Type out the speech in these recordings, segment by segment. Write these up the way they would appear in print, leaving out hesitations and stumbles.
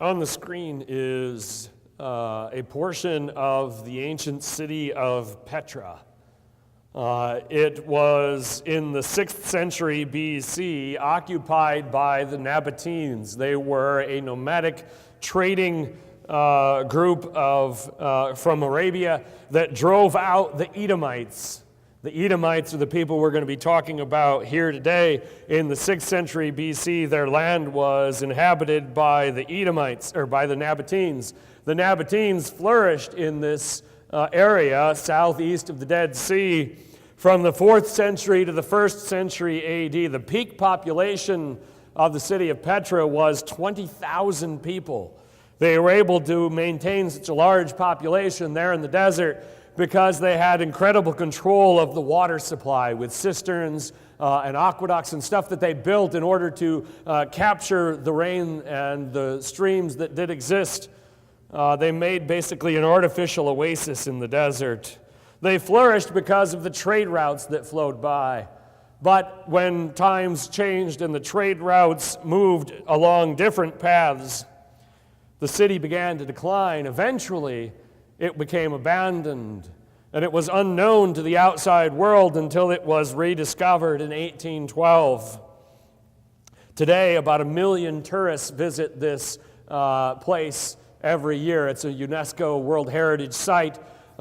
On the screen is a portion of the ancient city of Petra. It was in the 6th century BC occupied by the Nabateans. They were a nomadic trading group from Arabia that drove out the Edomites. The Edomites are the people we're going to be talking about here today. In the 6th century BC, their land was inhabited by the Edomites, or by the Nabateans. The Nabateans flourished in this area southeast of the Dead Sea from the 4th century to the 1st century AD. The peak population of the city of Petra was 20,000 people. They were able to maintain such a large population there in the desert because they had incredible control of the water supply with cisterns and aqueducts and stuff that they built in order to capture the rain and the streams that did exist. They made basically an artificial oasis in the desert. They flourished because of the trade routes that flowed by. But when times changed and the trade routes moved along different paths, the city began to decline. Eventually, it became abandoned, and it was unknown to the outside world until it was rediscovered in 1812. Today, about 1 million tourists visit this place every year. It's a UNESCO World Heritage Site.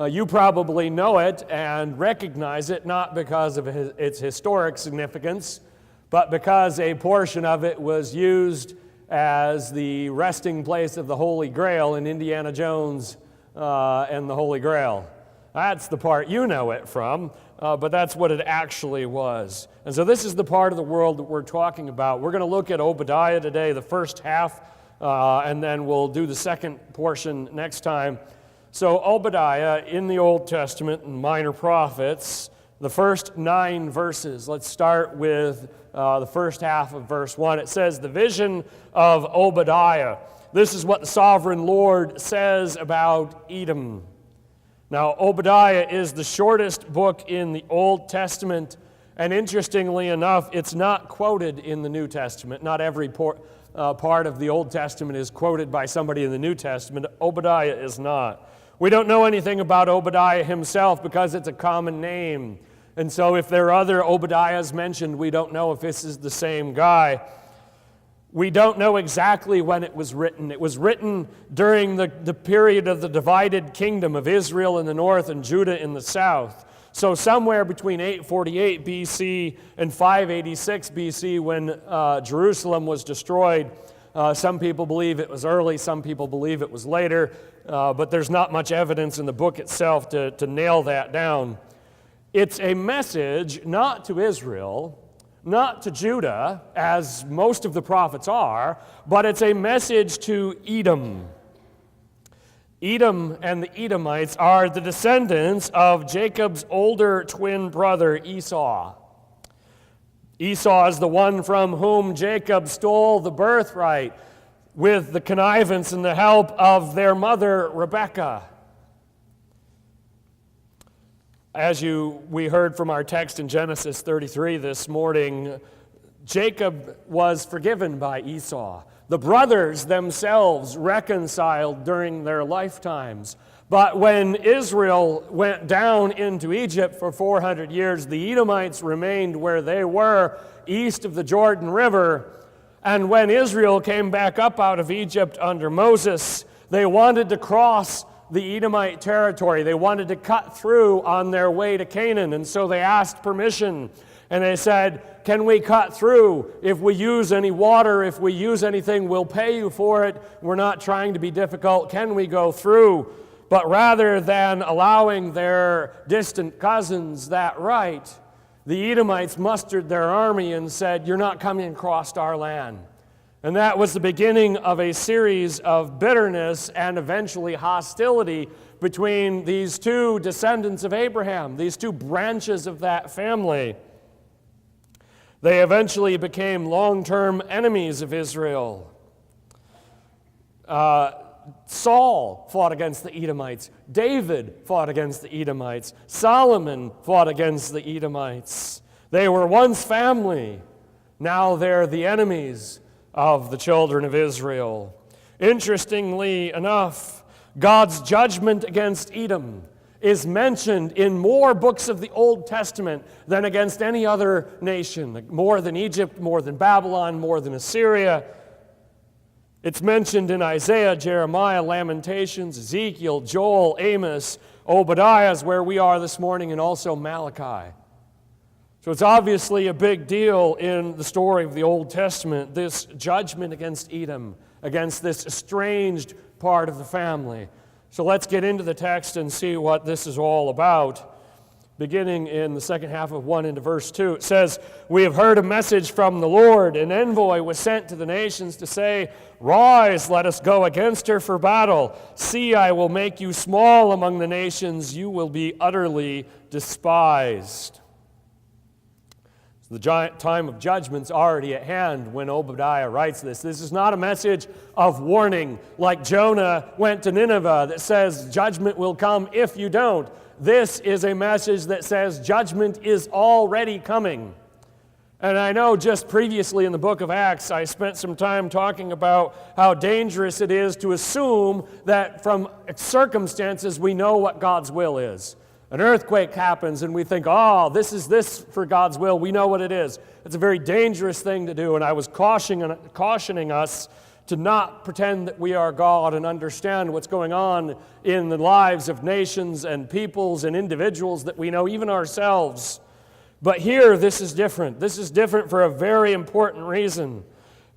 You probably know it and recognize it, not because of its historic significance, but because a portion of it was used as the resting place of the Holy Grail in Indiana Jones and the Holy Grail. That's the part you know it from, but that's what it actually was. And so this is the part of the world that we're talking about. We're going to look at Obadiah today, the first half, and then we'll do the second portion next time. So Obadiah in the Old Testament and Minor Prophets, the first 9 verses. Let's start with the first half of verse 1. It says, "The vision of Obadiah." This is what the sovereign Lord says about Edom. Now, Obadiah is the shortest book in the Old Testament, and interestingly enough, it's not quoted in the New Testament. Not every part of the Old Testament is quoted by somebody in the New Testament. Obadiah is not. We don't know anything about Obadiah himself because it's a common name. And so if there are other Obadiahs mentioned, we don't know if this is the same guy. We don't know exactly when it was written. It was written during the period of the divided kingdom of Israel in the north and Judah in the south. So somewhere between 848 BC and 586 BC when Jerusalem was destroyed. Some people believe it was early, some people believe it was later, but there's not much evidence in the book itself to nail that down. It's a message not to Israel, not to Judah, as most of the prophets are, but it's a message to Edom. Edom and the Edomites are the descendants of Jacob's older twin brother Esau. Esau is the one from whom Jacob stole the birthright with the connivance and the help of their mother Rebekah. As we heard from our text in Genesis 33 this morning, Jacob was forgiven by Esau. The brothers themselves reconciled during their lifetimes. But when Israel went down into Egypt for 400 years, the Edomites remained where they were, east of the Jordan River. And when Israel came back up out of Egypt under Moses, they wanted to cross the Edomite territory. They wanted to cut through on their way to Canaan, and so they asked permission. And they said, "Can we cut through? If we use any water, if we use anything, we'll pay you for it. We're not trying to be difficult. Can we go through?" But rather than allowing their distant cousins that right, the Edomites mustered their army and said, "You're not coming across our land." And that was the beginning of a series of bitterness and eventually hostility between these two descendants of Abraham, these two branches of that family. They eventually became long-term enemies of Israel. Saul fought against the Edomites. David fought against the Edomites. Solomon fought against the Edomites. They were once family. Now they're the enemies of the children of Israel. Interestingly enough, God's judgment against Edom is mentioned in more books of the Old Testament than against any other nation, more than Egypt, more than Babylon, more than Assyria. It's mentioned in Isaiah, Jeremiah, Lamentations, Ezekiel, Joel, Amos, Obadiah is where we are this morning, and also Malachi. So it's obviously a big deal in the story of the Old Testament, this judgment against Edom, against this estranged part of the family. So let's get into the text and see what this is all about. Beginning in the second half of 1 into verse 2, it says, "We have heard a message from the Lord. An envoy was sent to the nations to say, 'Rise, let us go against her for battle. See, I will make you small among the nations. You will be utterly despised.'" The time of judgment's already at hand when Obadiah writes this. This is not a message of warning like Jonah went to Nineveh that says judgment will come if you don't. This is a message that says judgment is already coming. And I know just previously in the book of Acts, I spent some time talking about how dangerous it is to assume that from circumstances we know what God's will is. An earthquake happens and we think, oh, this is this for God's will. We know what it is. It's a very dangerous thing to do, and I was cautioning us to not pretend that we are God and understand what's going on in the lives of nations and peoples and individuals that we know, even ourselves. But here, this is different. This is different for a very important reason,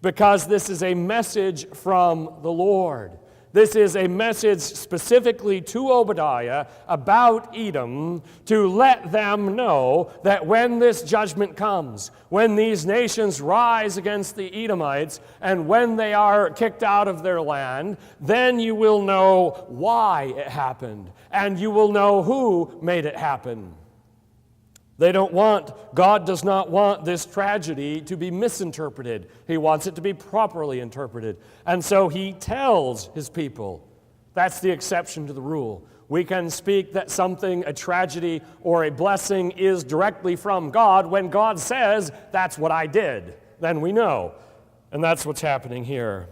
because this is a message from the Lord. This is a message specifically to Obadiah about Edom to let them know that when this judgment comes, when these nations rise against the Edomites, and when they are kicked out of their land, then you will know why it happened, and you will know who made it happen. God does not want this tragedy to be misinterpreted. He wants it to be properly interpreted. And so he tells his people. That's the exception to the rule. We can speak that something, a tragedy or a blessing, is directly from God when God says, that's what I did. Then we know. And that's what's happening here.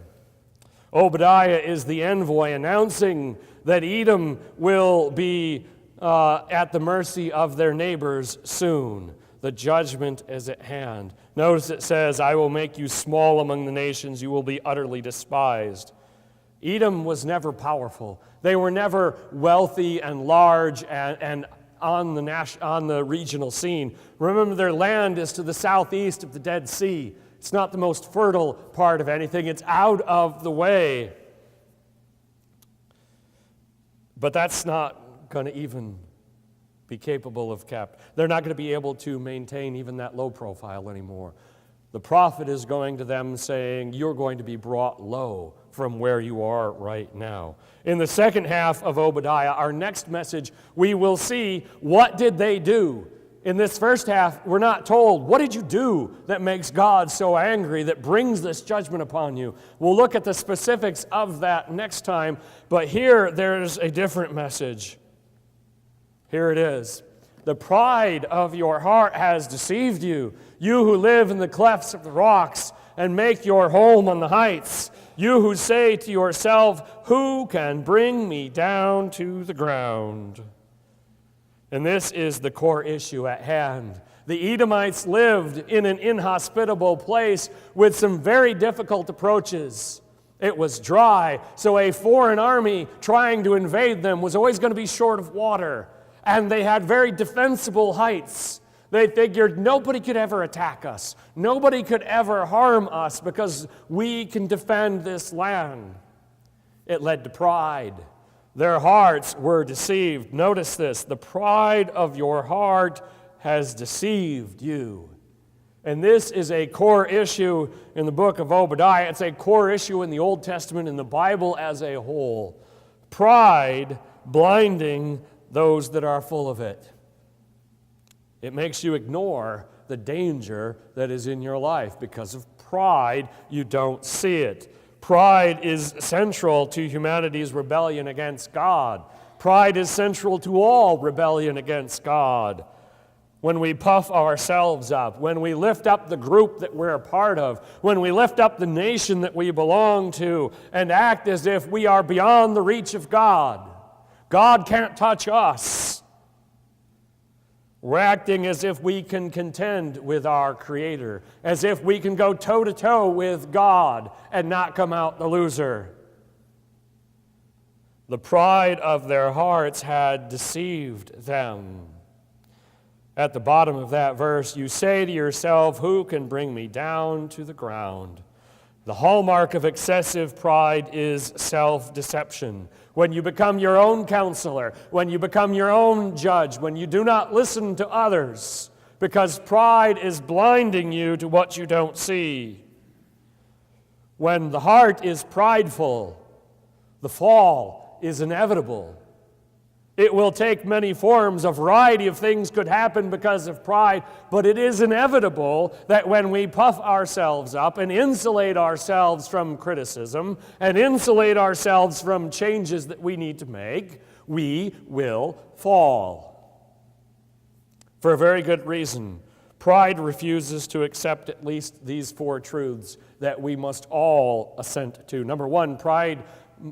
Obadiah is the envoy announcing that Edom will be at the mercy of their neighbors soon. The judgment is at hand. Notice it says, I will make you small among the nations. You will be utterly despised. Edom was never powerful. They were never wealthy and large and on the regional scene. Remember, their land is to the southeast of the Dead Sea. It's not the most fertile part of anything. It's out of the way. But that's not going to even be capable of they're not going to be able to maintain even that low profile anymore. The prophet is going to them saying, you're going to be brought low from where you are right now. In the second half of Obadiah, our next message, we will see what did they do. In this first half, we're not told, what did you do that makes God so angry, that brings this judgment upon you? We'll look at the specifics of that next time, but here there's a different message. Here it is. The pride of your heart has deceived you, you who live in the clefts of the rocks and make your home on the heights, you who say to yourself, who can bring me down to the ground? And this is the core issue at hand. The Edomites lived in an inhospitable place with some very difficult approaches. It was dry, so a foreign army trying to invade them was always going to be short of water. And they had very defensible heights. They figured nobody could ever attack us. Nobody could ever harm us because we can defend this land. It led to pride. Their hearts were deceived. Notice this, the pride of your heart has deceived you. And this is a core issue in the book of Obadiah. It's a core issue in the Old Testament, in the Bible as a whole. Pride blinding those that are full of it. It makes you ignore the danger that is in your life. Because of pride, you don't see it. Pride is central to humanity's rebellion against God. Pride is central to all rebellion against God. when we puff ourselves up, when we lift up the group that we're a part of, when we lift up the nation that we belong to and act as if we are beyond the reach of God. God can't touch us. We're acting as if we can contend with our Creator, as if we can go toe-to-toe with God and not come out the loser. The pride of their hearts had deceived them. At the bottom of that verse, you say to yourself, who can bring me down to the ground? The hallmark of excessive pride is self-deception. When you become your own counselor, when you become your own judge, when you do not listen to others, because pride is blinding you to what you don't see. When the heart is prideful, the fall is inevitable. It will take many forms. A variety of things could happen because of pride, but it is inevitable that when we puff ourselves up and insulate ourselves from criticism and insulate ourselves from changes that we need to make, we will fall. For a very good reason. Pride refuses to accept at least these four truths that we must all assent to. Number one, pride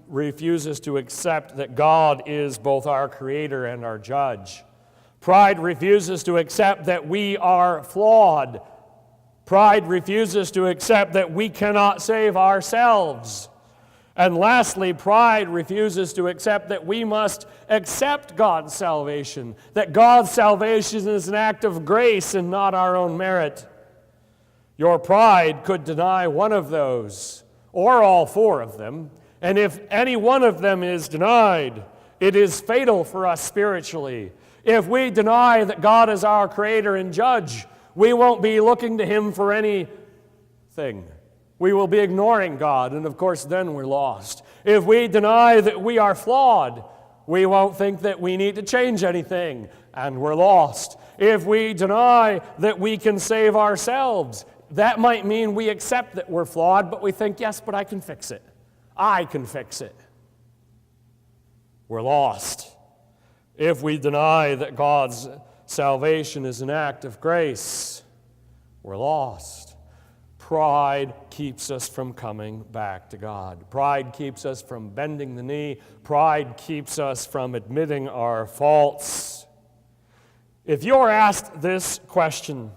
refuses to accept that God is both our Creator and our Judge. Pride refuses to accept that we are flawed. Pride refuses to accept that we cannot save ourselves. And lastly, pride refuses to accept that we must accept God's salvation, that God's salvation is an act of grace and not our own merit. Your pride could deny one of those, or all four of them. And if any one of them is denied, it is fatal for us spiritually. If we deny that God is our Creator and Judge, we won't be looking to Him for anything. We will be ignoring God, and of course then we're lost. If we deny that we are flawed, we won't think that we need to change anything, and we're lost. If we deny that we can save ourselves, that might mean we accept that we're flawed, but we think, yes, but I can fix it. I can fix it. We're lost. If we deny that God's salvation is an act of grace, we're lost. Pride keeps us from coming back to God. Pride keeps us from bending the knee. Pride keeps us from admitting our faults. If you're asked this question,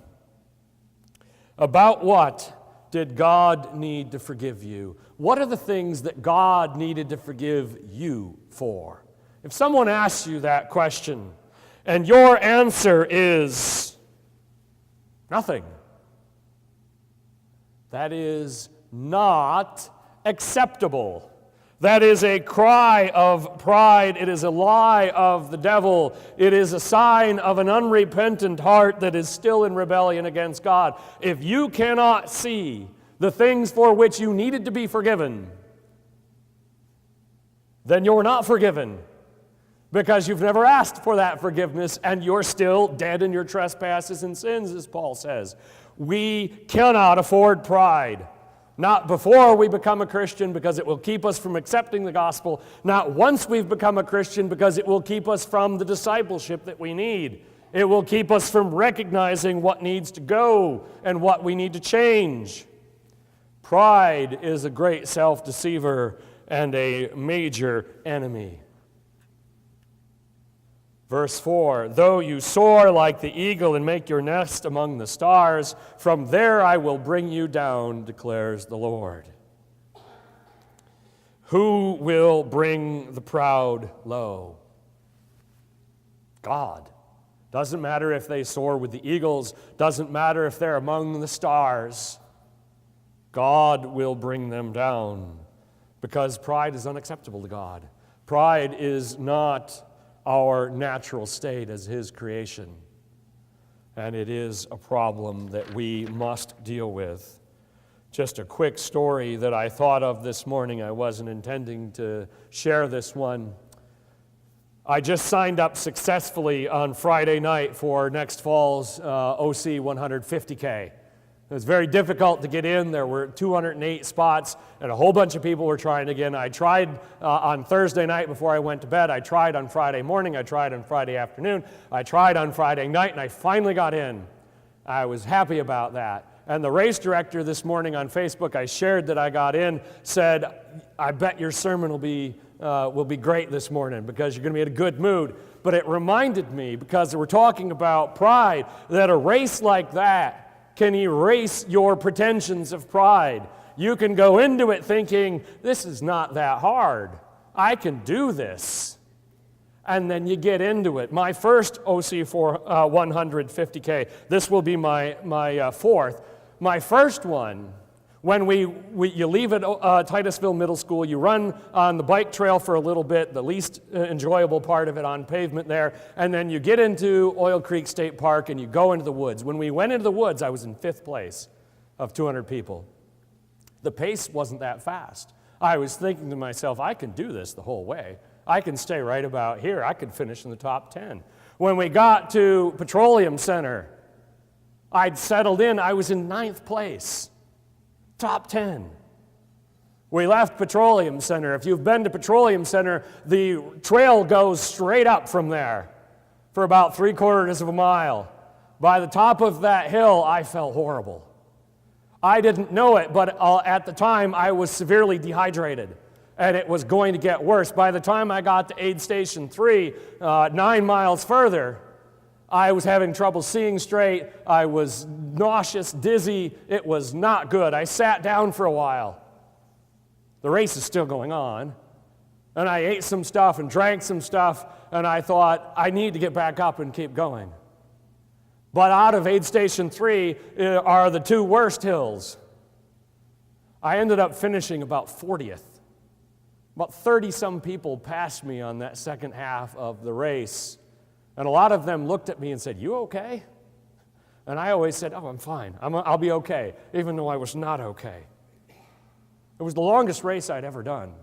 about what did God need to forgive you? What are the things that God needed to forgive you for? If someone asks you that question, and your answer is nothing, that is not acceptable. That is a cry of pride. It is a lie of the devil. It is a sign of an unrepentant heart that is still in rebellion against God. If you cannot see the things for which you needed to be forgiven, then you're not forgiven, because you've never asked for that forgiveness and you're still dead in your trespasses and sins, as Paul says. We cannot afford pride. Not before we become a Christian, because it will keep us from accepting the gospel. Not once we've become a Christian, because it will keep us from the discipleship that we need. It will keep us from recognizing what needs to go and what we need to change. Pride is a great self-deceiver and a major enemy. Verse 4, though you soar like the eagle and make your nest among the stars, from there I will bring you down, declares the Lord. Who will bring the proud low? God. Doesn't matter if they soar with the eagles, doesn't matter if they're among the stars. God will bring them down, because pride is unacceptable to God. Pride is not our natural state as His creation, and it is a problem that we must deal with. Just a quick story that I thought of this morning. I wasn't intending to share this one. I just signed up successfully on Friday night for next fall's OC 150K. It was very difficult to get in. There were 208 spots, and a whole bunch of people were trying to get in. I tried on Thursday night before I went to bed. I tried on Friday morning. I tried on Friday afternoon. I tried on Friday night, and I finally got in. I was happy about that. And the race director this morning on Facebook, I shared that I got in, said, I bet your sermon will be great this morning because you're going to be in a good mood. But it reminded me, because we're talking about pride, that a race like that can erase your pretensions of pride. You can go into it thinking, this is not that hard. I can do this. And then you get into it. My first OC 150K, this will be my fourth. My first one, when you leave at Titusville Middle School, you run on the bike trail for a little bit, the least enjoyable part of it on pavement there, and then you get into Oil Creek State Park and you go into the woods. When we went into the woods, I was in 5th place of 200 people. The pace wasn't that fast. I was thinking to myself, I can do this the whole way. I can stay right about here. I could finish in the top 10. When we got to Petroleum Center, I'd settled in. I was in 9th place. Top 10. We left Petroleum Center. If you've been to Petroleum Center, the trail goes straight up from there for about 3/4 of a mile. By the top of that hill, I felt horrible. I didn't know it, but at the time, I was severely dehydrated, and it was going to get worse. By the time I got to aid station 3, 9 miles further, I was having trouble seeing straight. I was nauseous, dizzy. It was not good. I sat down for a while. The race is still going on. And I ate some stuff and drank some stuff, and I thought, I need to get back up and keep going. But out of aid station 3 are the 2 worst hills. I ended up finishing about 40th. About 30-some people passed me on that second half of the race. And a lot of them looked at me and said, you okay? And I always said, oh, I'm fine. I'll be okay, even though I was not okay. It was the longest race I'd ever done.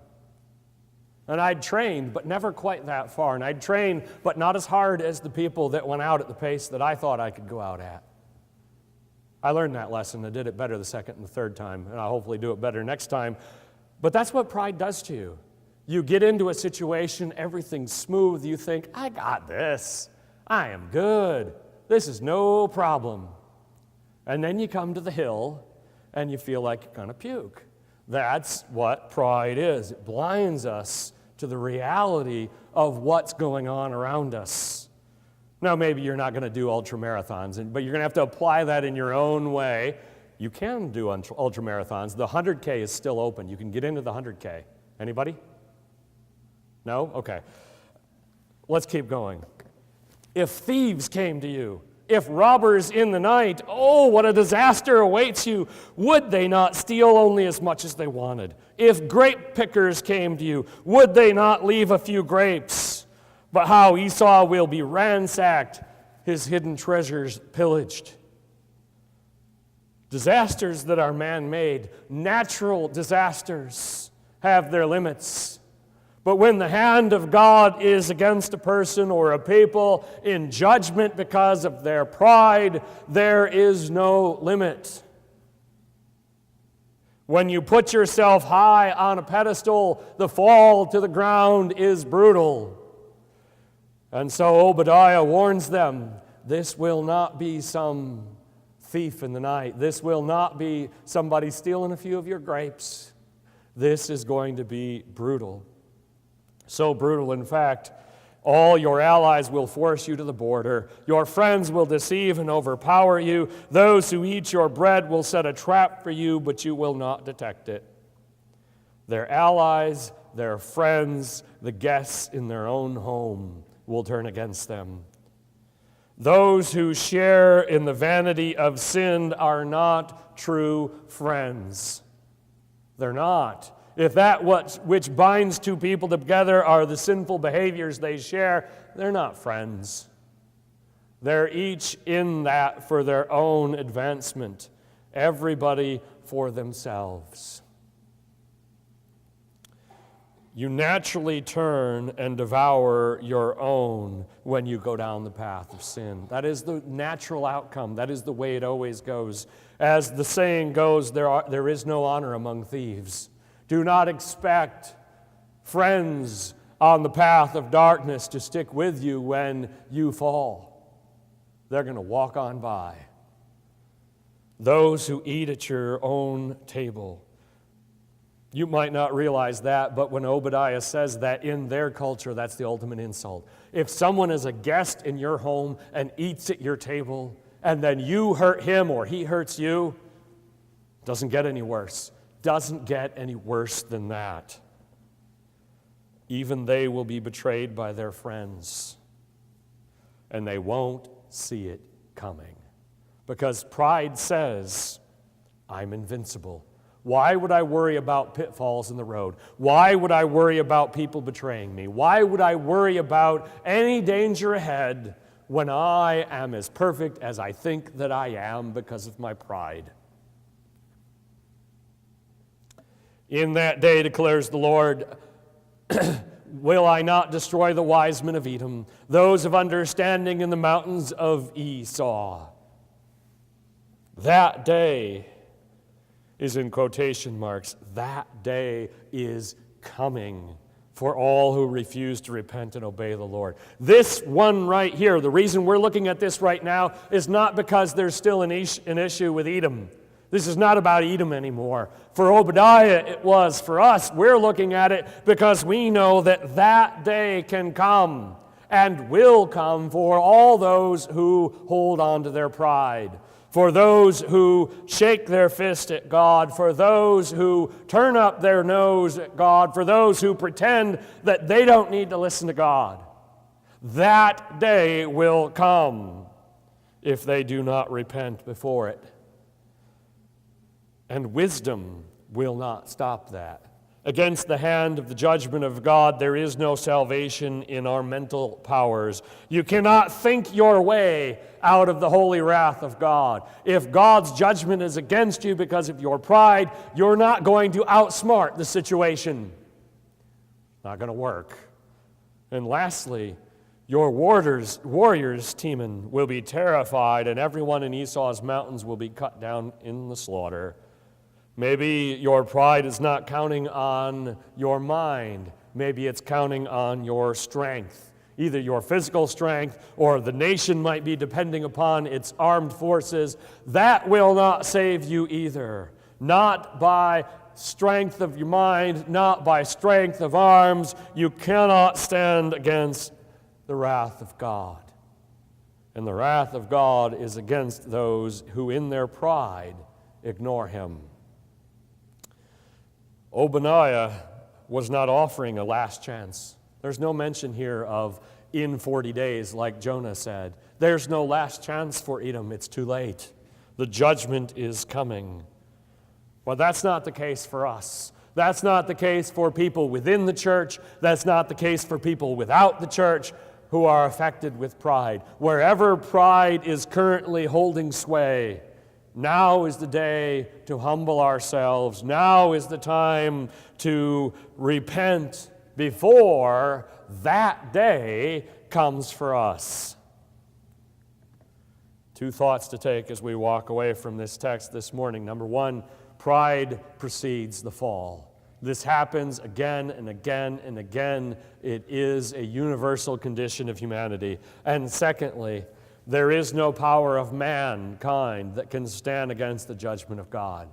And I'd trained, but never quite that far. And I'd trained, but not as hard as the people that went out at the pace that I thought I could go out at. I learned that lesson. I did it better the second and the third time, and I'll hopefully do it better next time. But that's what pride does to you. You get into a situation, everything's smooth, you think, I got this. I am good. This is no problem. And then you come to the hill, and you feel like you're going to puke. That's what pride is. It blinds us to the reality of what's going on around us. Now, maybe you're not going to do ultramarathons, but you're going to have to apply that in your own way. You can do ultramarathons. The 100K is still open. You can get into the 100K. Anybody? No? Okay. Let's keep going. If thieves came to you, if robbers in the night, oh, what a disaster awaits you. Would they not steal only as much as they wanted? If grape pickers came to you, would they not leave a few grapes? But how Esau will be ransacked, his hidden treasures pillaged. Disasters that are man-made, natural disasters, have their limits. But when the hand of God is against a person or a people in judgment because of their pride, there is no limit. When you put yourself high on a pedestal, the fall to the ground is brutal. And so Obadiah warns them, this will not be some thief in the night. This will not be somebody stealing a few of your grapes. This is going to be brutal. So brutal, in fact, all your allies will force you to the border. Your friends will deceive and overpower you. Those who eat your bread will set a trap for you, but you will not detect it. Their allies, their friends, the guests in their own home will turn against them. Those who share in the vanity of sin are not true friends. They're not. If that which binds two people together are the sinful behaviors they share, they're not friends. They're each in that for their own advancement, everybody for themselves. You naturally turn and devour your own when you go down the path of sin. That is the natural outcome. That is the way it always goes. As the saying goes, there is no honor among thieves. Do not expect friends on the path of darkness to stick with you when you fall. They're going to walk on by. Those who eat at your own table. You might not realize that, but when Obadiah says that in their culture, that's the ultimate insult. If someone is a guest in your home and eats at your table, and then you hurt him or he hurts you, doesn't get any worse. Doesn't get any worse than that. Even they will be betrayed by their friends, and they won't see it coming. Because pride says, I'm invincible. Why would I worry about pitfalls in the road? Why would I worry about people betraying me? Why would I worry about any danger ahead when I am as perfect as I think that I am because of my pride? In that day, declares the Lord, will I not destroy the wise men of Edom, those of understanding in the mountains of Esau? That day is in quotation marks. That day is coming for all who refuse to repent and obey the Lord. This one right here, the reason we're looking at this right now is not because there's still an issue with Edom. This is not about Edom anymore. For Obadiah, it was. For us, we're looking at it because we know that that day can come and will come for all those who hold on to their pride, for those who shake their fist at God, for those who turn up their nose at God, for those who pretend that they don't need to listen to God. That day will come if they do not repent before it. And wisdom will not stop that. Against the hand of the judgment of God, there is no salvation in our mental powers. You cannot think your way out of the holy wrath of God. If God's judgment is against you because of your pride, you're not going to outsmart the situation. Not going to work. And lastly, your warriors, Teman, will be terrified, and everyone in Esau's mountains will be cut down in the slaughter. Maybe your pride is not counting on your mind. Maybe it's counting on your strength. Either your physical strength or the nation might be depending upon its armed forces. That will not save you either. Not by strength of your mind, not by strength of arms. You cannot stand against the wrath of God. And the wrath of God is against those who in their pride ignore him. Obadiah was not offering a last chance. There's no mention here of in 40 days, like Jonah said. There's no last chance for Edom. It's too late. The judgment is coming. Well, that's not the case for us. That's not the case for people within the church. That's not the case for people without the church who are affected with pride. Wherever pride is currently holding sway, now is the day to humble ourselves. Now is the time to repent before that day comes for us. Two thoughts to take as we walk away from this text this morning. Number one, pride precedes the fall. This happens again and again and again. It is a universal condition of humanity. And secondly, there is no power of mankind that can stand against the judgment of God.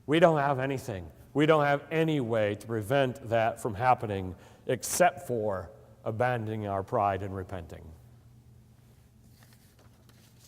We don't have anything. We don't have any way to prevent that from happening except for abandoning our pride and repenting.